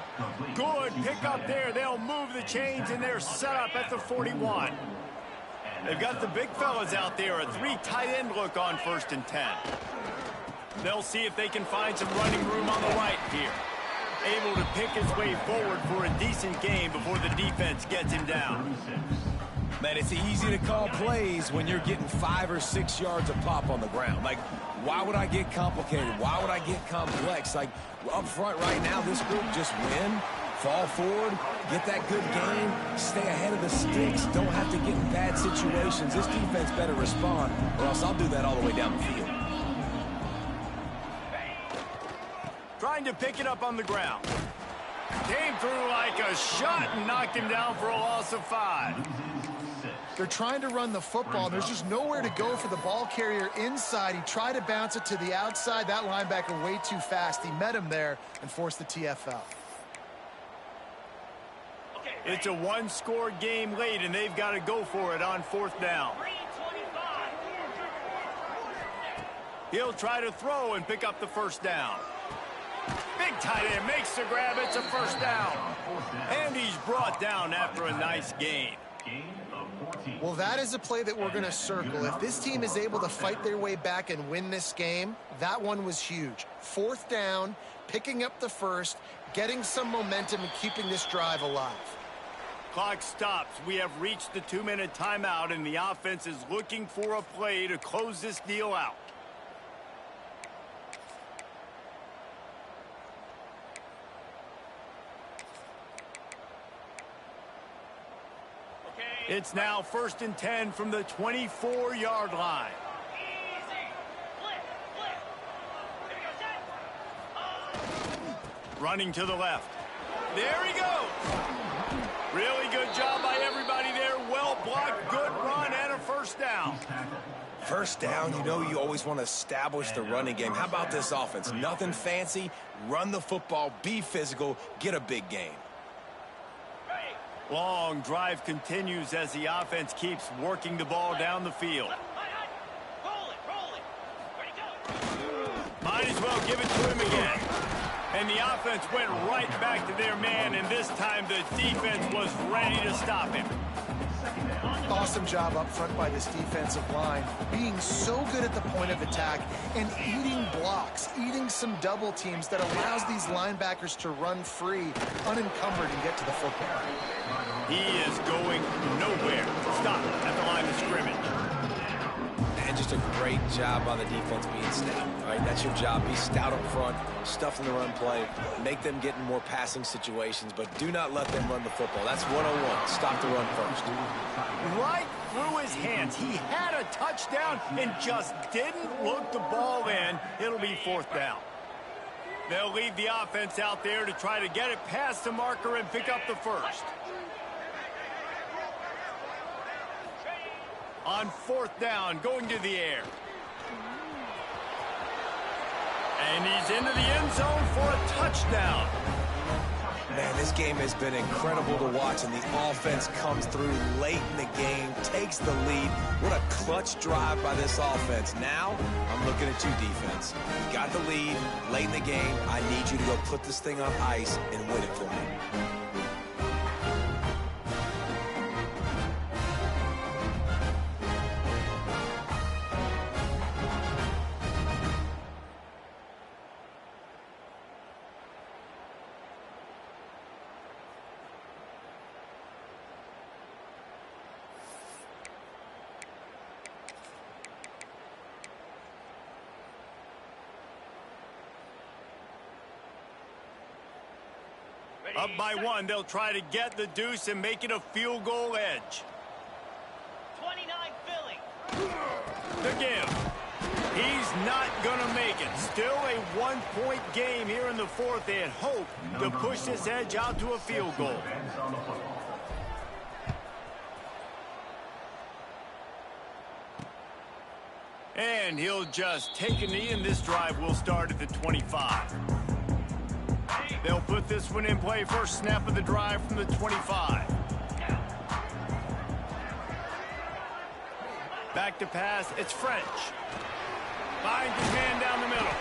Good pick up there. They'll move the chains, and they're set up at the 41. They've got the big fellas out there, a 3 tight end look on 1st and 10. They'll see if they can find some running room on the right here. Able to pick his way forward for a decent game before the defense gets him down. Man, it's easy to call plays when you're getting 5 or 6 yards a pop on the ground. Like, why would I get complicated? Why would I get complex? Like, up front right now, this group just win, fall forward, get that good game, stay ahead of the sticks, don't have to get in bad situations. This defense better respond, or else I'll do that all the way down the field. Trying to pick it up on the ground. Came through like a shot and knocked him down for a loss of 5. They're trying to run the football. There's just nowhere to go for the ball carrier inside. He tried to bounce it to the outside. That linebacker way too fast. He met him there and forced the TFL. It's a 1-score game late, and they've got to go for it on 4th down. He'll try to throw and pick up the 1st down. Big tight end makes the grab. It's a 1st down. And he's brought down after a nice gain. Well, that is a play that we're going to circle. If this team is able to fight their way back and win this game, that one was huge. 4th down, picking up the 1st, getting some momentum and keeping this drive alive. Clock stops. We have reached the 2-minute timeout, and the offense is looking for a play to close this deal out. It's now 1st and 10 from the 24-yard line. Running to the left. There he goes. Really good job by everybody there. Well blocked, good run, and a 1st down. 1st down, you know you always want to establish the running game. How about this offense? Nothing fancy. Run the football, be physical, get a big gain. Long drive continues as the offense keeps working the ball down the field. Might as well give it to him again. And the offense went right back to their man, and this time the defense was ready to stop him. Awesome job up front by this defensive line, being so good at the point of attack and eating blocks, eating some double teams that allows these linebackers to run free, unencumbered, and get to the football. He is going nowhere. Stop at the line of scrimmage. And just a great job on the defense being stout. All right, that's your job. Be stout up front, stuff in the run play, make them get in more passing situations, but do not let them run the football. That's 101. Stop the run first. Right through his hands. He had a touchdown and just didn't look the ball in. It'll be 4th down. They'll leave the offense out there to try to get it past the marker and pick up the 1st. On 4th down, going to the air. And he's into the end zone for a touchdown. Man, this game has been incredible to watch, and the offense comes through late in the game, takes the lead. What a clutch drive by this offense. Now, I'm looking at you, defense. You got the lead late in the game. I need you to go put this thing on ice and win it for me. Up by 1, they'll try to get the deuce and make it a field goal edge. 29 Philly. The give. He's not going to make it. Still a 1-point game here in the 4th. They had hoped to push this edge out to a field goal. And he'll just take a knee, and this drive will start at the 25. They'll put this one in play. First snap of the drive from the 25. Back to pass. It's French. Finds his man down the middle.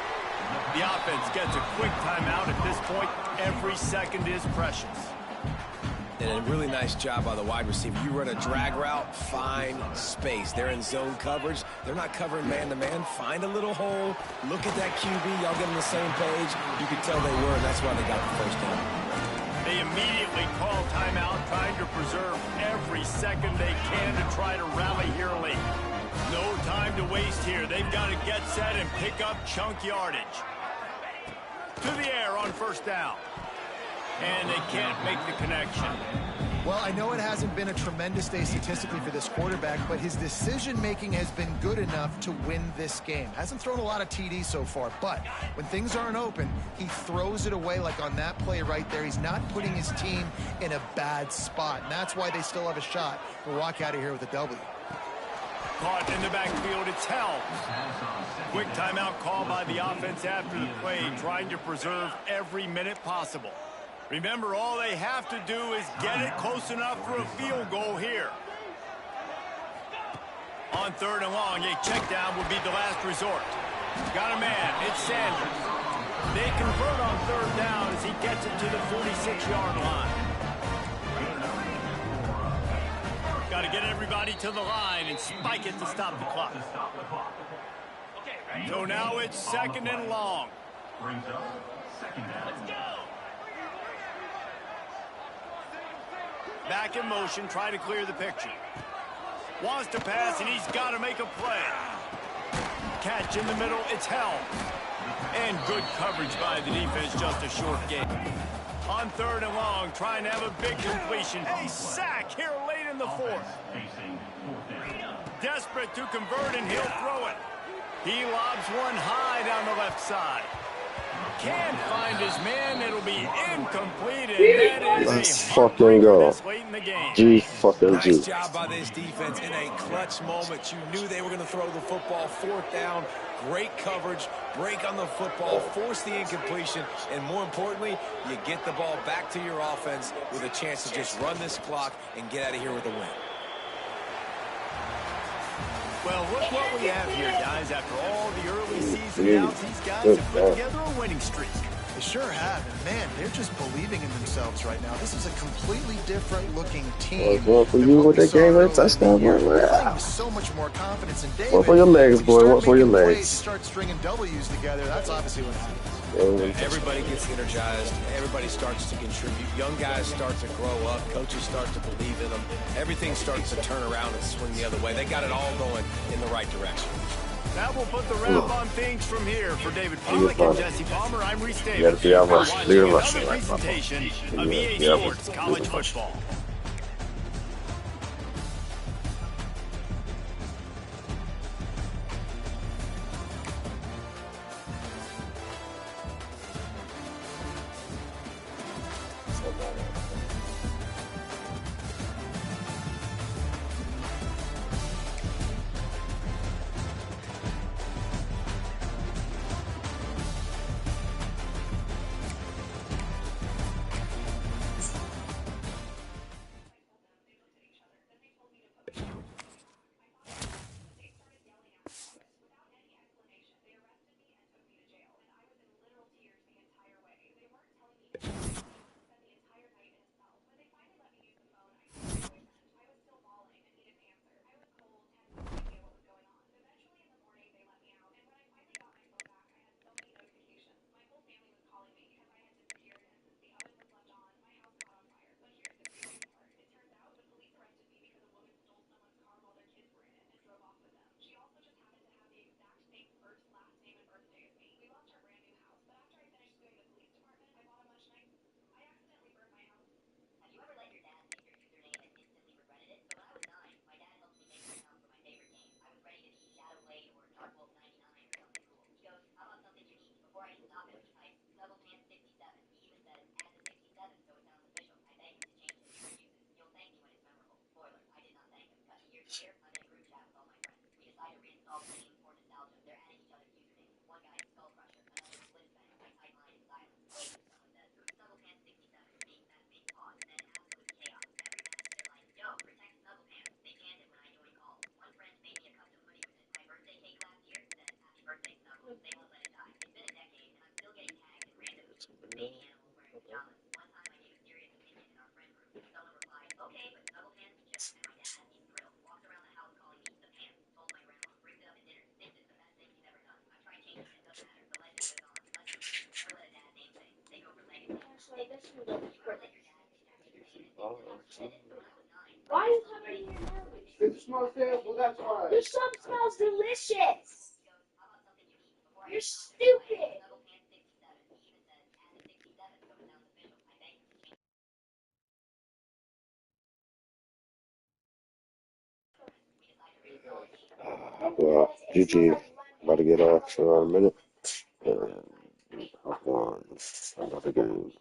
The offense gets a quick timeout at this point. Every second is precious. And a really nice job by the wide receiver. You run a drag route, find space. They're in zone coverage. They're not covering man-to-man. Find a little hole. Look at that QB. Y'all get on the same page. You can tell they were, and that's why they got the first down. They immediately call timeout, trying to preserve every second they can to try to rally here late. No time to waste here. They've got to get set and pick up chunk yardage. To the air on first down. And they can't make the connection. Well, I know it hasn't been a tremendous day statistically for this quarterback, but his decision-making has been good enough to win this game. Hasn't thrown a lot of TDs so far, but when things aren't open, he throws it away like on that play right there. He's not putting his team in a bad spot, and that's why they still have a shot to walk out of here with a W. Caught in the backfield, it's held. Quick timeout call by the offense after the play, trying to preserve every minute possible. Remember, all they have to do is get it close enough for a field goal here. On third and long, a check down would be the last resort. Got a man, it's Sanders. They convert on third down as he gets it to the 46-yard line. Got to get everybody to the line and spike it to stop the clock. So now it's second and long. Let's go. Back in motion, try to clear the picture. Wants to pass, and he's got to make a play. Catch in the middle, it's held. And good coverage by the defense, just a short game. On third and long, trying to have a big completion. A sack here late in the fourth. Desperate to convert, and he'll throw it. He lobs one high down the left side. Can't find his man. It'll be incomplete, and that is Let's a fucking go. this late in the game. G fucking G. Nice job by this defense in a clutch moment. You knew they were going to throw the football. Fourth down, great coverage, break on the football, force the incompletion, and more importantly, you get the ball back to your offense with a chance to just run this clock and get out of here with a win. Well, look what we have here, guys. After all the early season outs, these guys have put together a winning streak. They sure have, and man, they're just believing in themselves right now. This is a completely different looking team. One for than you what with we that saw game earlier with touchdown, in the year. boy. They're playing with so much more confidence in David. One for your legs, When you boy. start One for your making plays, legs. start stringing W's together. That's obviously what happens. Everybody gets energized. Everybody starts to contribute. Young guys start to grow up. Coaches start to believe in them. Everything starts to turn around and swing the other way. They got it all going in the right direction. That will put the wrap on things from here. For David Pollack and Jesse Palmer, I'm Reese Davis. You gotta see how much Watching leader another rushing like that. presentation of EA Yeah. Sports College Football. Like, this food looks great. Why are you covering your nose? It smells terrible, that's why. Your soup smells delicious. You're stupid. Well, GG, about to get off for a minute and hop on another game.